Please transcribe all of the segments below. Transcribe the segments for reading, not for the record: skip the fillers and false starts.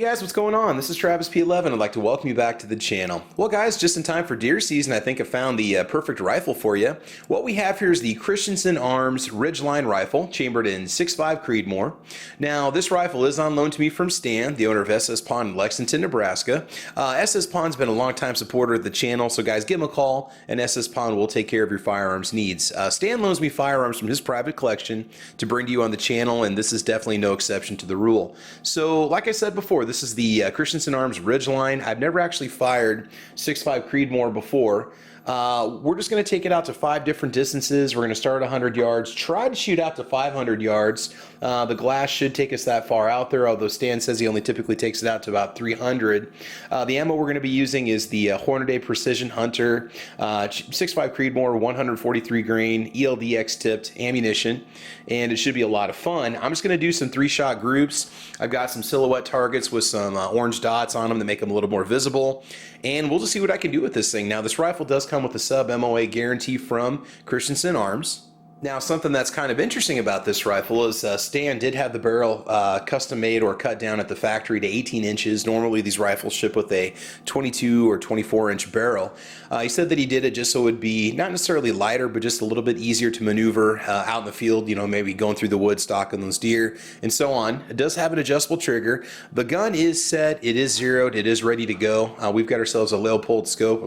guys, what's going on? This is Travis P11. I'd like to welcome you back to the channel. Well guys, just in time for deer season, I think I found the perfect rifle for you. What we have here is the Christensen Arms Ridgeline rifle, chambered in 6.5 Creedmoor. Now, this rifle is on loan to me from Stan, the owner of SS Pawn in Lexington, Nebraska. SS Pawn's been a long-time supporter of the channel, so guys, give him a call and SS Pawn will take care of your firearms needs. Stan loans me firearms from his private collection to bring to you on the channel, and this is definitely no exception to the rule. So, like I said before, this is the Christensen Arms Ridgeline. I've never actually fired 6.5 Creedmoor before. We're just going to take it out to 5 different distances. We're going to start at 100 yards, try to shoot out to 500 yards. The glass should take us that far out there, although Stan says he only typically takes it out to about 300. The ammo we're going to be using is the Hornady Precision Hunter 6.5 Creedmoor 143 grain ELDX tipped ammunition, and it should be a lot of fun. I'm just going to do some 3-shot groups. I've got some silhouette targets with some orange dots on them to make them a little more visible, and we'll just see what I can do with this thing. Now, this rifle does come with a sub MOA guarantee from Christensen Arms. Now, something that's kind of interesting about this rifle is Stan did have the barrel custom made or cut down at the factory to 18 inches. Normally these rifles ship with a 22 or 24 inch barrel. He said that he did it just so it would be not necessarily lighter, but just a little bit easier to maneuver out in the field, you know, maybe going through the woods, stalking those deer and so on. It does have an adjustable trigger. The gun is set, it is zeroed, it is ready to go. We've got ourselves a loophole scope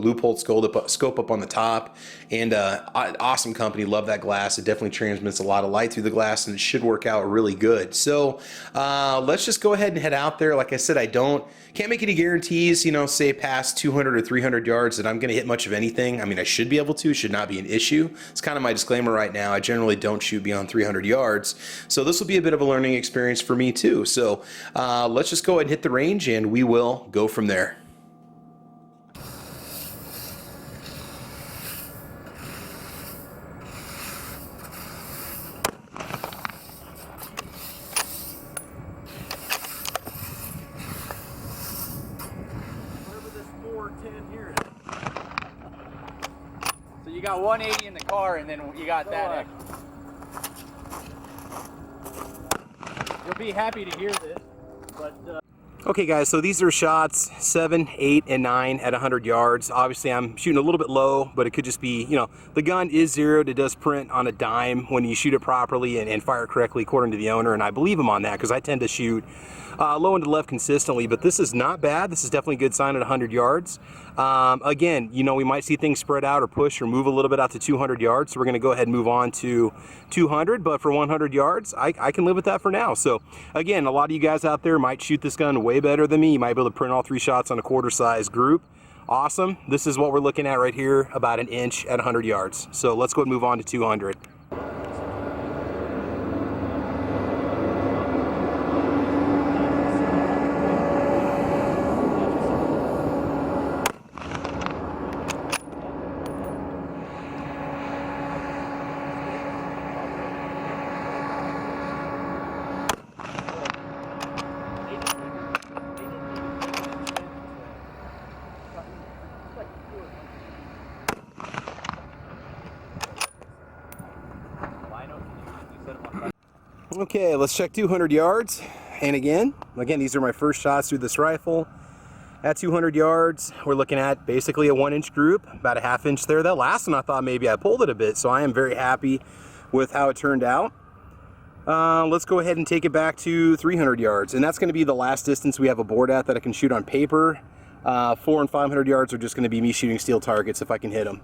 up on the top, and awesome company, love that glass. It definitely transmits a lot of light through the glass, and it should work out really good. So let's just go ahead and head out there. Like I said, can't make any guarantees, you know, say past 200 or 300 yards that I'm going to hit much of anything. I mean, I should be able to, should not be an issue. It's kind of my disclaimer right now. I generally don't shoot beyond 300 yards. So this will be a bit of a learning experience for me too. So let's just go ahead and hit the range, and we will go from there. So you got 180 in the car, and then you got that extra. You'll be happy to hear this, but Okay guys, so these are shots 7, 8, and 9 at 100 yards. Obviously I'm shooting a little bit low, but it could just be, you know, the gun is zeroed. It does print on a dime when you shoot it properly and fire correctly according to the owner, and I believe him on that because I tend to shoot low and to left consistently, but this is not bad. This is definitely a good sign at 100 yards. Again, you know, we might see things spread out or push or move a little bit out to 200 yards, so we're going to go ahead and move on to 200, but for 100 yards, I can live with that for now. So again, a lot of you guys out there might shoot this gun way better than me. You might be able to print all 3 shots on a quarter size group. Awesome. This is what we're looking at right here, about 1 inch at 100 yards. So let's go ahead and move on to 200. Okay, let's check 200 yards. And again, these are my first shots through this rifle. At 200 yards, we're looking at basically a 1-inch group, about a 1/2 inch there. That last one I thought maybe I pulled it a bit, so I am very happy with how it turned out. Let's go ahead and take it back to 300 yards, and that's going to be the last distance we have a board at that I can shoot on paper. 400 and 500 yards are just going to be me shooting steel targets if I can hit them.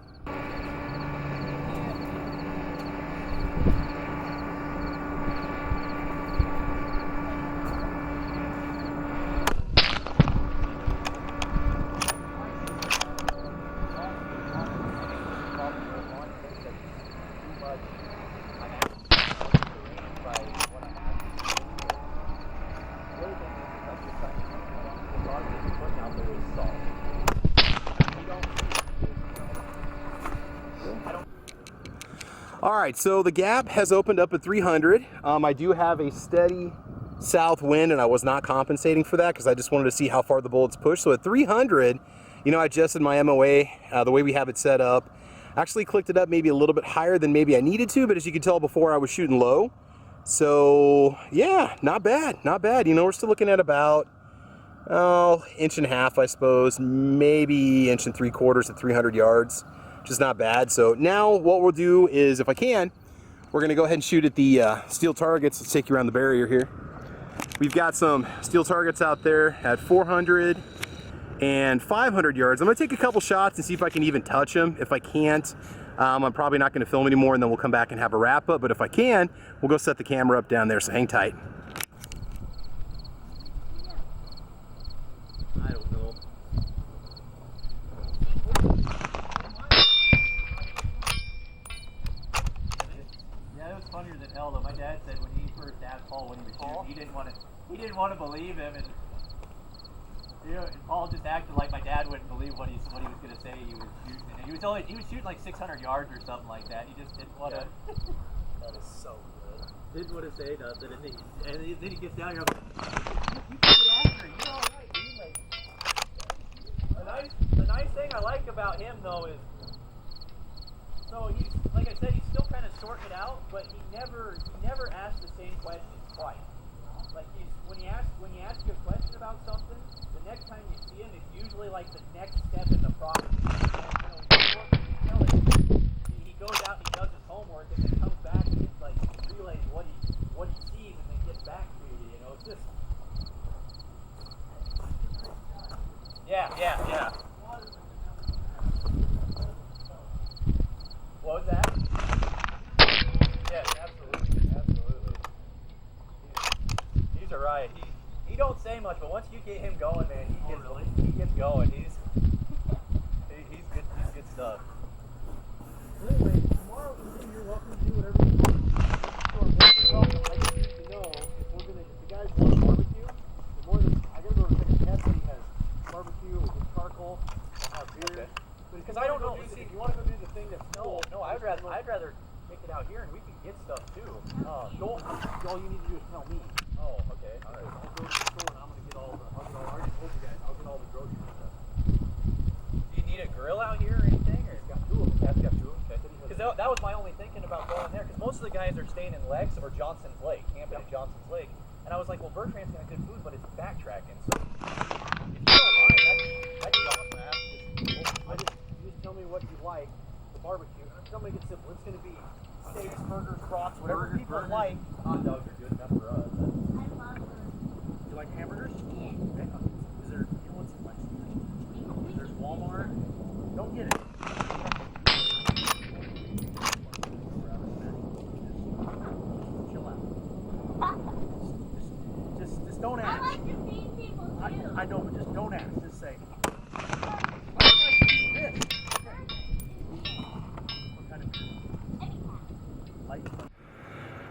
All right, so the gap has opened up at 300. I do have a steady south wind, and I was not compensating for that because I just wanted to see how far the bullets push. So at 300, you know, I adjusted my MOA the way we have it set up. Actually clicked it up maybe a little bit higher than maybe I needed to, but as you can tell before, I was shooting low. So yeah, not bad, not bad. You know, we're still looking at about oh, inch and a half, I suppose, maybe inch and 3/4 at 300 yards, which is not bad. So now what we'll do is, if I can, we're gonna go ahead and shoot at the steel targets. Let's take you around the barrier here. We've got some steel targets out there at 400 and 500 yards. I'm gonna take a couple shots and see if I can even touch them. If I can't, I'm probably not gonna film anymore, and then we'll come back and have a wrap up. But if I can, we'll go set the camera up down there, so hang tight. I don't know. Yeah, it was funnier than hell though. My dad said when he first asked Paul when he was shooting, he didn't want to believe him, and you know, Paul just acted like my dad wouldn't believe what he was going to say he was shooting. And he was shooting like 600 yards or something like that. He just didn't want to. That is so good. Didn't want to say nothing, and then he gets down here. I'm like, you get after it. You're all right, dude. Like, the nice thing I like about him though is, so he's, like I said, he's still kind of sorting it out, but he never asks the same question twice. Like when he asks you a question about something, the next time you see him, it's usually like the next step in the process. You know, he goes out and he does his homework, and then comes back and it's like relays what he sees, and then gets back to you. You know, it's just yeah. What was that? Yes, absolutely. He's a riot. He don't say much, but once you get him going, man, he gets going. He's good stuff. Anyway, tomorrow you're welcome to do whatever you want. I just need to know if the guys want barbecue. I gotta go take a test that he has barbecue with charcoal, beer. Okay. Because I don't know. If you want to go do the thing that's cool, No, I'd rather make it out here, and we can get stuff too. all you need to do is tell me. Oh, okay. All right. I'll go to the store and I'm gonna get all the. I already told you guys. I'll get all the groceries and stuff. Do you need a grill out here or anything? Or Got two of them. yeah, it's got two. Okay. Because that was my only thinking about going there. Because most of the guys are staying in Legs or Johnson's Lake, camping at Johnson's Lake. And I was like, well, Bertrand's got good food, but it's backtracking. So if you don't mind, that'd be awesome. You just tell me what you like, the barbecue. I'll make it simple. It's going to be steaks, burgers, brats, whatever people like. Hot dogs are good enough for us. You like hamburgers? Yeah. Okay. Is there, you want some like, there's Walmart. Don't get it. Chill out. Just don't ask. I like to feed people too. I know, but just don't ask. Just say.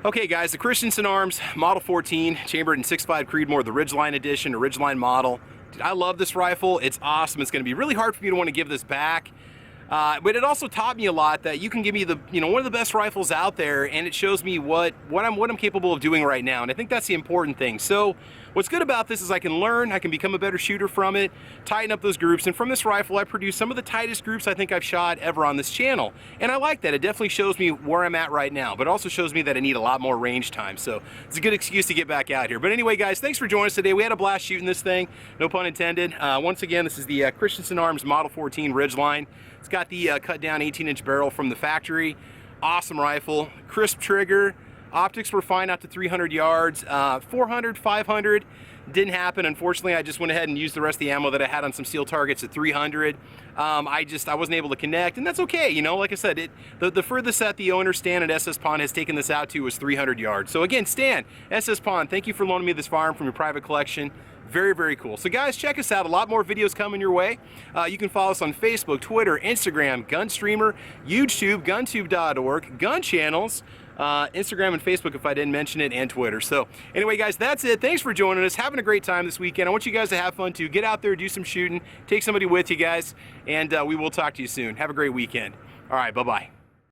Okay guys, the Christensen Arms Model 14, chambered in 6.5 Creedmoor, the Ridgeline edition, a Ridgeline model. Dude, I love this rifle. It's awesome. It's going to be really hard for me to want to give this back. But it also taught me a lot that you can give me the, one of the best rifles out there, and it shows me what I'm capable of doing right now. And I think that's the important thing. So what's good about this is I can learn, I can become a better shooter from it, tighten up those groups. And from this rifle, I produce some of the tightest groups I think I've shot ever on this channel. And I like that. It definitely shows me where I'm at right now, but it also shows me that I need a lot more range time. So it's a good excuse to get back out here. But anyway, guys, thanks for joining us today. We had a blast shooting this thing, no pun intended. Once again, this is the Christensen Arms Model 14 Ridgeline. It's got the cut down 18-inch barrel from the factory. Awesome rifle, crisp trigger. Optics were fine out to 300 yards. 400, 500 didn't happen. Unfortunately, I just went ahead and used the rest of the ammo that I had on some steel targets at 300. I wasn't able to connect, and that's okay. Like I said, the furthest that the owner, Stan at SS Pond, has taken this out to was 300 yards. So again, Stan, SS Pond, thank you for loaning me this firearm from your private collection. Very, very cool. So guys, check us out. A lot more videos coming your way. You can follow us on Facebook, Twitter, Instagram, Gunstreamer, UGEtube, guntube.org, gun channels, Instagram and Facebook if I didn't mention it, and Twitter. So anyway, guys, that's it. Thanks for joining us. Having a great time this weekend. I want you guys to have fun too. Get out there, do some shooting, take somebody with you guys, and we will talk to you soon. Have a great weekend. All right, bye-bye.